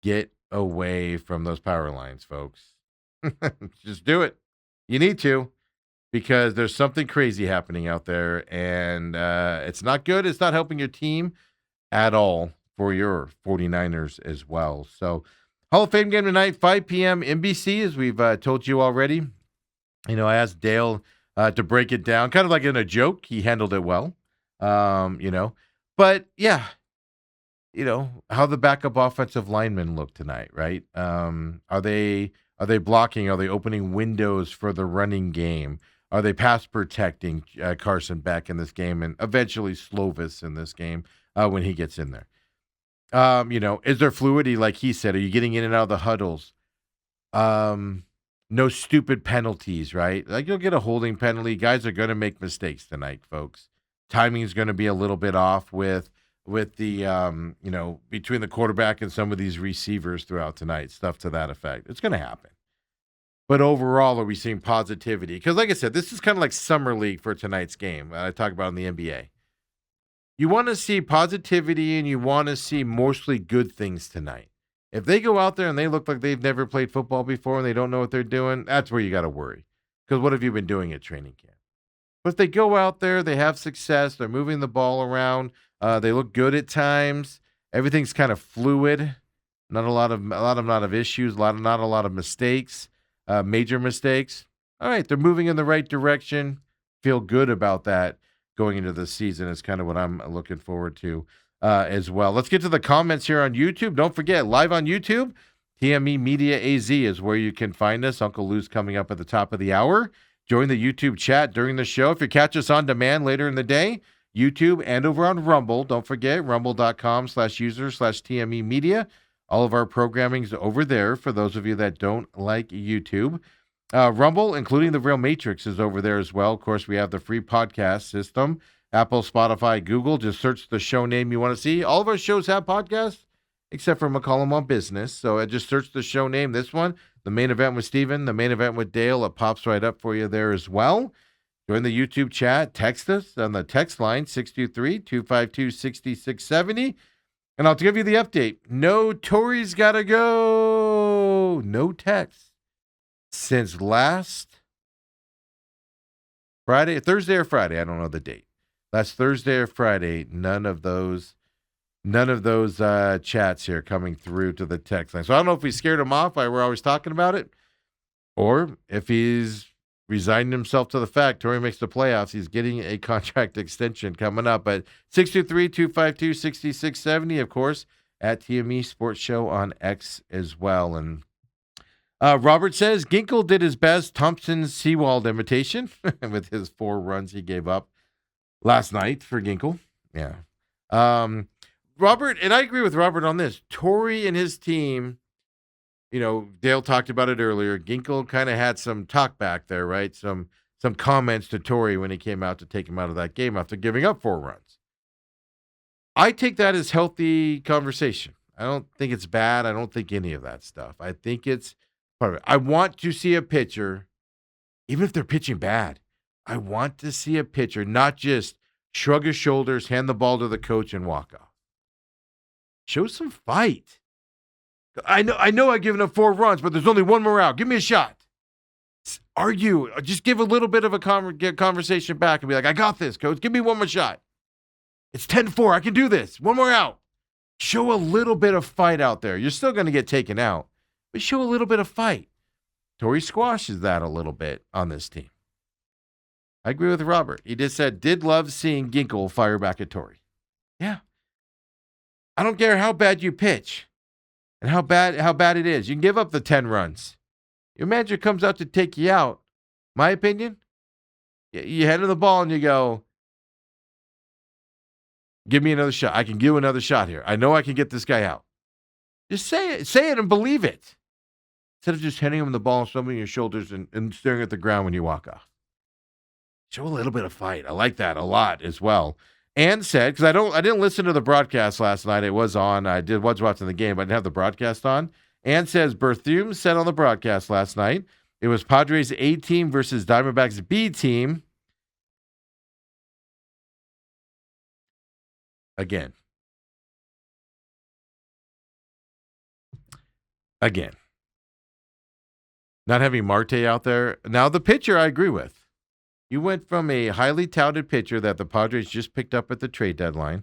get away from those power lines, folks. Just do it. You need to, because there's something crazy happening out there, and it's not good. It's not helping your team at all for your 49ers as well. So, Hall of Fame game tonight, 5 p.m. NBC, as we've told you already. I asked Dale to break it down, kind of like in a joke. He handled it well, But, yeah, how the backup offensive linemen look tonight, right? Are they blocking? Are they opening windows for the running game? Are they pass protecting Carson Beck in this game and eventually Slovis in this game when he gets in there? Is there fluidity, like he said? Are you getting in and out of the huddles? No stupid penalties, right? Like you'll get a holding penalty. Guys are going to make mistakes tonight, folks. Timing is going to be a little bit off with the, between the quarterback and some of these receivers throughout tonight, stuff to that effect. It's going to happen. But overall, are we seeing positivity? Because like I said, this is kind of like summer league for tonight's game. I talk about in the NBA. You want to see positivity and you want to see mostly good things tonight. If they go out there and they look like they've never played football before and they don't know what they're doing, that's where you got to worry. Because what have you been doing at training camp? But if they go out there, they have success, they're moving the ball around, they look good at times, everything's kind of fluid, not a lot of issues, not a lot of mistakes, major mistakes. All right, they're moving in the right direction. Feel good about that going into the season is kind of what I'm looking forward to as well. Let's get to the comments here on YouTube. Don't forget, live on YouTube, TME Media AZ is where you can find us. Uncle Lou's coming up at the top of the hour. Join the YouTube chat during the show. If you catch us on demand later in the day, YouTube and over on Rumble. Don't forget, rumble.com/user/TME Media. All of our programming's over there for those of you that don't like YouTube. Rumble, including the Real Matrix, is over there as well. Of course, we have the free podcast system. Apple, Spotify, Google. Just search the show name you want to see. All of our shows have podcasts, except for McCollum on Business. So I just search the show name. This one, The Main Event with Steven, The Main Event with Dale. It pops right up for you there as well. Join the YouTube chat. Text us on the text line, 623-252-6670. And I'll give you the update. No, Tori's got to go. No text. Since last Friday, Thursday or Friday, I don't know the date. Last Thursday or Friday, none of those chats here coming through to the text line. So I don't know if we scared him off by we're always talking about it, or if he's resigned himself to the fact Tori makes the playoffs. He's getting a contract extension coming up. But 623-252-6670, of course, at TME Sports Show on X as well. And Robert says Ginkel did his best Thompson-Seawald imitation with his 4 runs he gave up last night for Ginkel. Yeah. Robert, and I agree with Robert on this. Tori and his team, Dale talked about it earlier. Ginkel kind of had some talk back there, right? Some comments to Tori when he came out to take him out of that game after giving up 4 runs. I take that as healthy conversation. I don't think it's bad. I don't think any of that stuff. I think it's part of it. I want to see a pitcher, even if they're pitching bad, I want to see a pitcher not just shrug his shoulders, hand the ball to the coach, and walk off. Show some fight. I know I've given up 4 runs, but there's only one more out. Give me a shot. Argue. Just give a little bit of a conversation back and be like, I got this, coach. Give me one more shot. It's 10-4. I can do this. One more out. Show a little bit of fight out there. You're still going to get taken out, but show a little bit of fight. Tori squashes that a little bit on this team. I agree with Robert. He just said, did love seeing Ginkel fire back at Tori. Yeah. I don't care how bad you pitch and how bad it is. You can give up the 10 runs. Your manager comes out to take you out. My opinion, you head to the ball and you go, give me another shot. I can give another shot here. I know I can get this guy out. Just say it and believe it. Instead of just handing him the ball and slumping your shoulders and staring at the ground when you walk off. Show a little bit of fight. I like that a lot as well. And said, because I didn't listen to the broadcast last night. It was on. I was watching the game, but I didn't have the broadcast on. And says Berthume said on the broadcast last night, it was Padres A team versus Diamondbacks B team. Again. Not having Marte out there. Now the pitcher I agree with. You went from a highly touted pitcher that the Padres just picked up at the trade deadline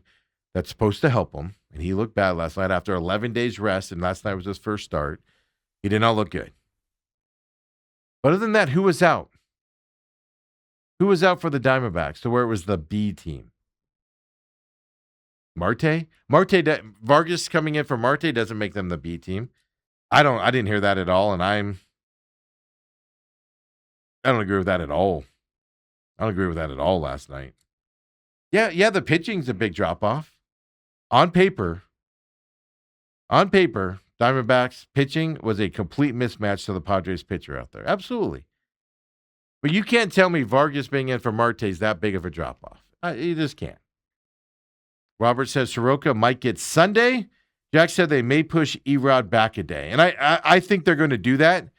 that's supposed to help him, and he looked bad last night after 11 days rest, and last night was his first start. He did not look good. But other than that, who was out? Who was out for the Diamondbacks to where it was the B team? Marte? Vargas coming in for Marte doesn't make them the B team. I didn't hear that at all, and I don't agree with that at all. I don't agree with that at all last night. Yeah, the pitching's a big drop-off. On paper, Diamondbacks pitching was a complete mismatch to the Padres pitcher out there. Absolutely. But you can't tell me Vargas being in for Marte is that big of a drop-off. You just can't. Robert says Soroka might get Sunday. Jack said they may push Erod back a day. And I think they're going to do that.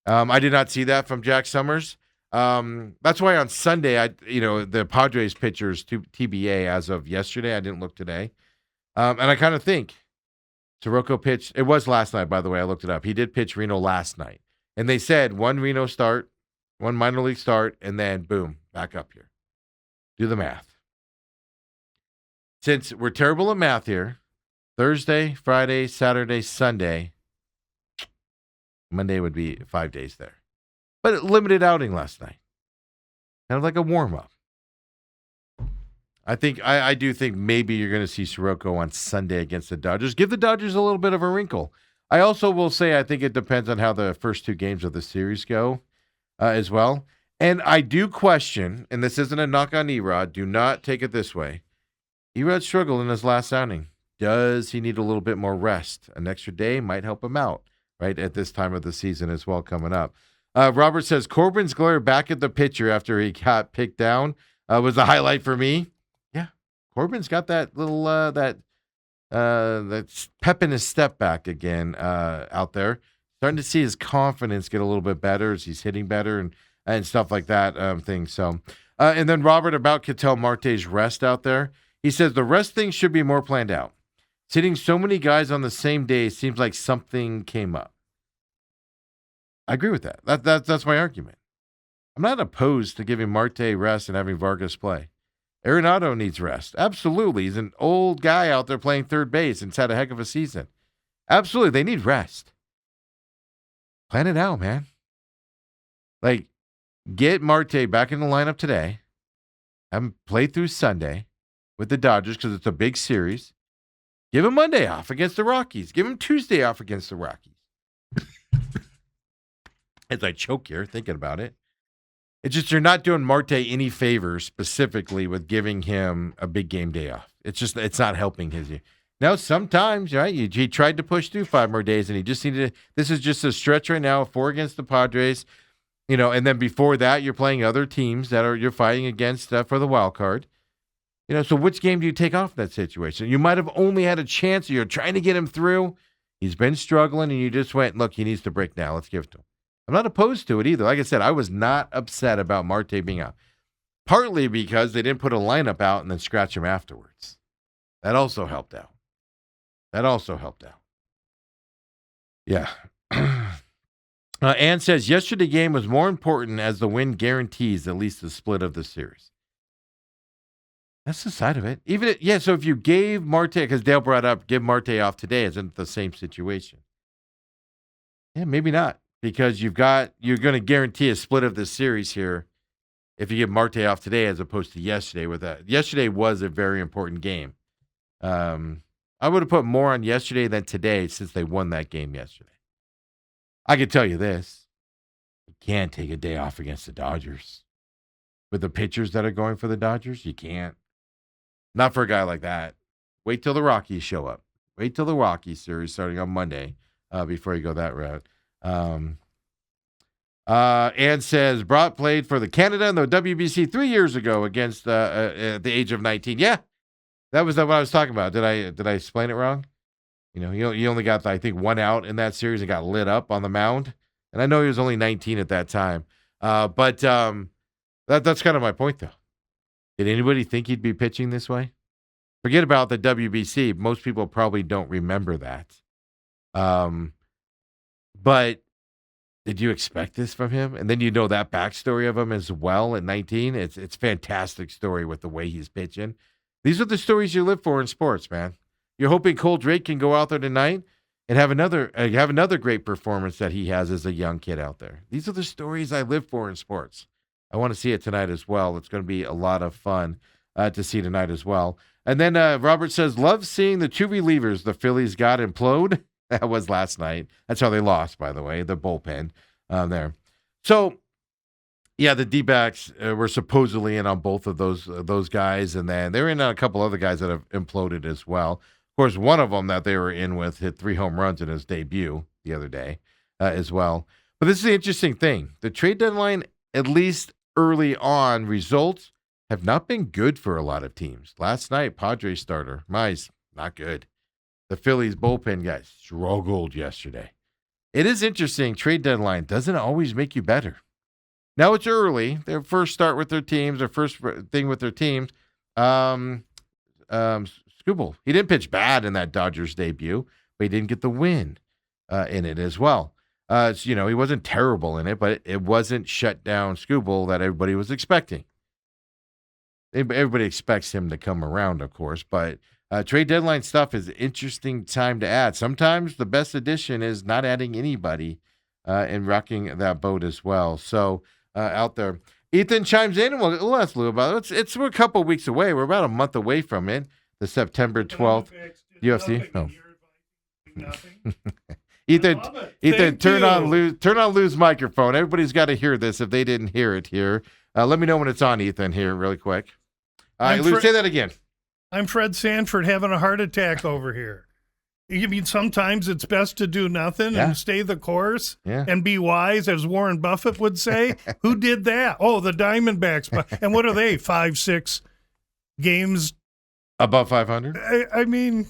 I did not see that from Jack Summers. That's why on Sunday, the Padres pitchers to TBA as of yesterday. I didn't look today. And I kind of think Soroka pitched. It was last night, by the way. I looked it up. He did pitch Reno last night. And they said one Reno start, one minor league start, and then boom, back up here. Do the math. Since we're terrible at math here, Thursday, Friday, Saturday, Sunday, Monday would be 5 days there. But limited outing last night. Kind of like a warm-up. I do think maybe you're going to see Soroka on Sunday against the Dodgers. Give the Dodgers a little bit of a wrinkle. I also will say I think it depends on how the first 2 games of the series go as well. And I do question, and this isn't a knock on Erod, do not take it this way. Erod struggled in his last outing. Does he need a little bit more rest? An extra day might help him out, right, at this time of the season as well coming up. Robert says, Corbin's glare back at the pitcher after he got picked down was a highlight for me. Yeah, Corbin's got that little, that pep in his step back again out there. Starting to see his confidence get a little bit better as he's hitting better and stuff like that thing. So, and then Robert about Ketel Marte's rest out there. He says the rest thing should be more planned out. Sitting so many guys on the same day seems like something came up. I agree with that. That's my argument. I'm not opposed to giving Marte rest and having Vargas play. Arenado needs rest. Absolutely. He's an old guy out there playing third base and he's had a heck of a season. Absolutely. They need rest. Plan it out, man. Like, get Marte back in the lineup today. Have him play through Sunday with the Dodgers because it's a big series. Give him Monday off against the Rockies. Give him Tuesday off against the Rockies. As I choke here thinking about it. It's just you're not doing Marte any favors specifically with giving him a big game day off. It's not helping his year. Now, sometimes, right, he tried to push through 5 more days and he just needed to, this is just a stretch right now, 4 against the Padres, and then before that, you're playing other teams that you're fighting against for the wild card. So which game do you take off in that situation? You might have only had a chance, or you're trying to get him through. He's been struggling, and you just went, look, he needs to break now. Let's give it to him. I'm not opposed to it either. Like I said, I was not upset about Marte being out. Partly because they didn't put a lineup out and then scratch him afterwards. That also helped out. Yeah. Ann says, yesterday's game was more important as the win guarantees at least the split of the series. That's the side of it. So if you gave Marte, because Dale brought up, give Marte off today, isn't the same situation? Yeah, maybe not. Because you're going to guarantee a split of the series here if you give Marte off today as opposed to yesterday. Yesterday was a very important game. I would have put more on yesterday than today since they won that game yesterday. I can tell you this. You can't take a day off against the Dodgers. With the pitchers that are going for the Dodgers, you can't. Not for a guy like that. Wait till the Rockies show up. Wait till the Rockies series starting on Monday before you go that route. Ann says, Brock played for the Canada and the WBC 3 years ago against at the age of 19. Yeah, that was what I was talking about. Did I explain it wrong? He only got, I think, 1 out in that series and got lit up on the mound. And I know he was only 19 at that time. But that's kind of my point, though. Did anybody think he'd be pitching this way? Forget about the WBC. Most people probably don't remember that. But did you expect this from him? And then that backstory of him as well at 19. It's fantastic story with the way he's pitching. These are the stories you live for in sports, man. You're hoping Cole Drake can go out there tonight and have another great performance that he has as a young kid out there. These are the stories I live for in sports. I want to see it tonight as well. It's going to be a lot of fun to see tonight as well. And then Robert says, love seeing the 2 relievers the Phillies got implode. That was last night. That's how they lost, by the way, the bullpen there. So, yeah, the D-backs were supposedly in on both of those guys, and then they were in on a couple other guys that have imploded as well. Of course, one of them that they were in with hit 3 home runs in his debut the other day as well. But this is the interesting thing. The trade deadline, at least early on, results have not been good for a lot of teams. Last night, Padres starter, Mize, not good. The Phillies bullpen guys struggled yesterday. It is interesting. Trade deadline doesn't always make you better. Now it's early. Their first start with their teams, their first thing with their teams. Skubal, he didn't pitch bad in that Dodgers debut, but he didn't get the win in it as well. He wasn't terrible in it, but it wasn't shut down Skubal that everybody was expecting. Everybody expects him to come around, of course, but trade deadline stuff is an interesting time to add. Sometimes the best addition is not adding anybody and rocking that boat as well. So out there. Ethan chimes in, and we'll ask Lou about it. We're a couple weeks away. We're about a month away from it, the September 12th UFC. Oh. Ethan, love it. Ethan, Thank turn you. on Lou's microphone. Everybody's got to hear this if they didn't hear it here. Let me know when it's on, Ethan, here really quick. All right, Lou, say that again. I'm Fred Sanford having a heart attack over here. You mean sometimes it's best to do nothing and stay the course and be wise, as Warren Buffett would say? Who did that? Oh, the Diamondbacks. And what are they, 5-6 games? Above 500? I mean,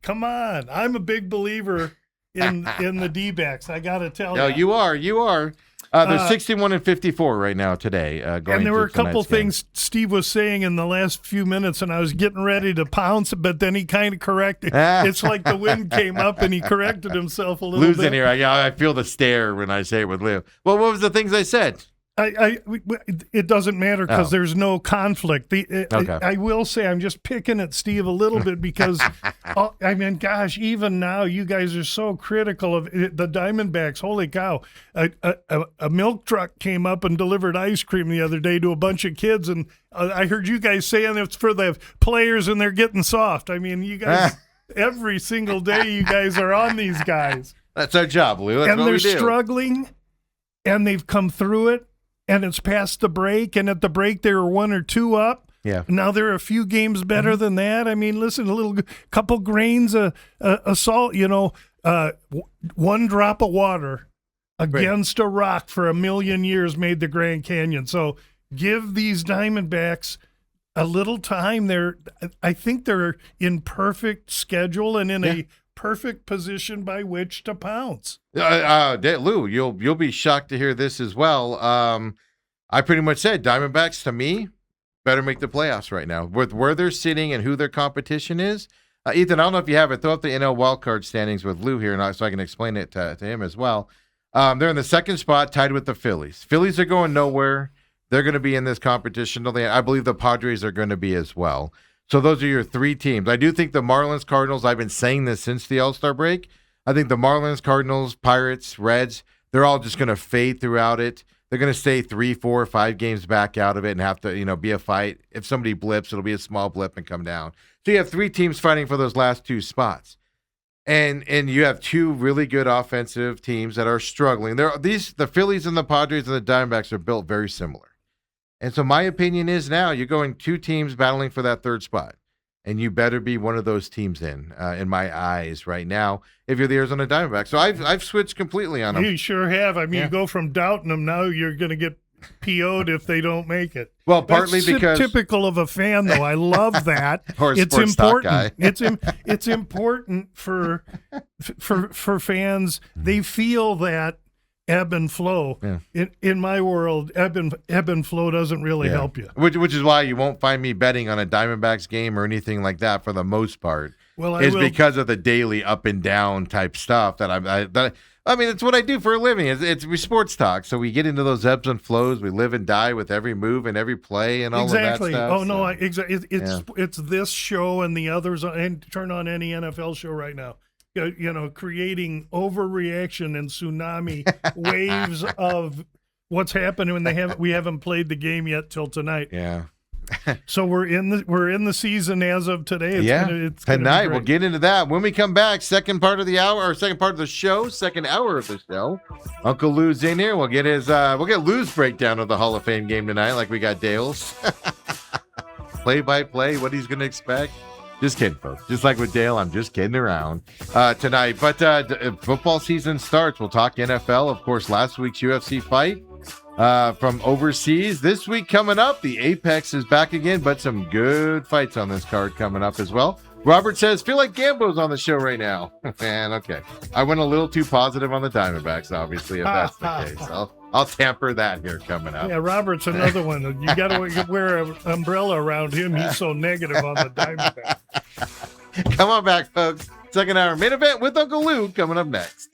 come on. I'm a big believer in the Dbacks. I got to tell you. No, you are. They're 61-54 right now today. And there were a couple things Steve was saying in the last few minutes, and I was getting ready to pounce, but then he kind of corrected. It's like the wind came up, and he corrected himself a little bit. Lou's in here. I feel the stare when I say it with Lou. Well, what was the things I said? It doesn't matter because there's no conflict. I will say I'm just picking at Steve a little bit because, I mean, gosh, even now you guys are so critical of the Diamondbacks. Holy cow. A milk truck came up and delivered ice cream the other day to a bunch of kids, and I heard you guys saying it's for the players and they're getting soft. I mean, you guys, every single day you guys are on these guys. That's our job, Lou. That's and what we do. They're struggling, and they've come through it. And it's past the break, and at the break they were 1 or 2 up. Yeah. Now they're a few games better than that. I mean, listen, couple grains of salt, one drop of water against a rock for 1,000,000 years made the Grand Canyon. So give these Diamondbacks a little time. I think they're in perfect schedule and in a perfect position by which to pounce. Lou, you'll be shocked to hear this as well. I pretty much said Diamondbacks to me better make the playoffs right now with where they're sitting and who their competition is. Ethan, I don't know if you have it. Throw up the NL wildcard standings with Lou here, so I can explain it to him as well. They're in the second spot, tied with the Phillies. Phillies are going nowhere. They're going to be in this competition. I believe the Padres are going to be as well. So those are your 3 teams. I do think the Marlins, Cardinals, I've been saying this since the All-Star break. I think the Marlins, Cardinals, Pirates, Reds, they're all just going to fade throughout it. They're going to stay 3, 4, 5 games back out of it and have to, be a fight. If somebody blips, it'll be a small blip and come down. So you have 3 teams fighting for those last 2 spots. And you have 2 really good offensive teams that are struggling. The Phillies and the Padres and the Diamondbacks are built very similar. And so my opinion is now you're going 2 teams battling for that 3rd spot. And you better be one of those teams in my eyes right now, if you're the Arizona Diamondbacks. So I've switched completely on them. You sure have. I mean, you go from doubting them, now you're going to get PO'd if they don't make it. Well, partly because typical of a fan, though. I love that. Or a it's sports important. Guy. It's important for fans. They feel that ebb and flow. Yeah. In my world, ebb and flow doesn't really help you. Which is why you won't find me betting on a Diamondbacks game or anything like that for the most part. Well, because of the daily up and down type stuff that I mean, it's what I do for a living. It's sports talk, so we get into those ebbs and flows. We live and die with every move and every play and all of that stuff. Oh no, exactly. It's this show and the others, and turn on any NFL show right now. Creating overreaction and tsunami waves of what's happening when we haven't played the game yet till tonight. Yeah. So we're in the season as of today. It's tonight we'll get into that when we come back. Second part of the show, second hour of the show. Uncle Lou's in here. We'll get Lou's breakdown of the Hall of Fame game tonight, like we got Dale's play by play, what he's going to expect. Just kidding, folks. Just like with Dale, I'm just kidding around tonight. But football season starts. We'll talk NFL. Of course, last week's UFC fight from overseas. This week coming up, the Apex is back again, but some good fights on this card coming up as well. Robert says, feel like Gambo's on the show right now. Man, okay. I went a little too positive on the Diamondbacks, obviously, if that's the case. I'll tamper that here coming up. Yeah, Robert's another one. You got to wear an umbrella around him. He's so negative on the Diamondbacks. Come on back, folks. Second hour main event with Uncle Lou coming up next.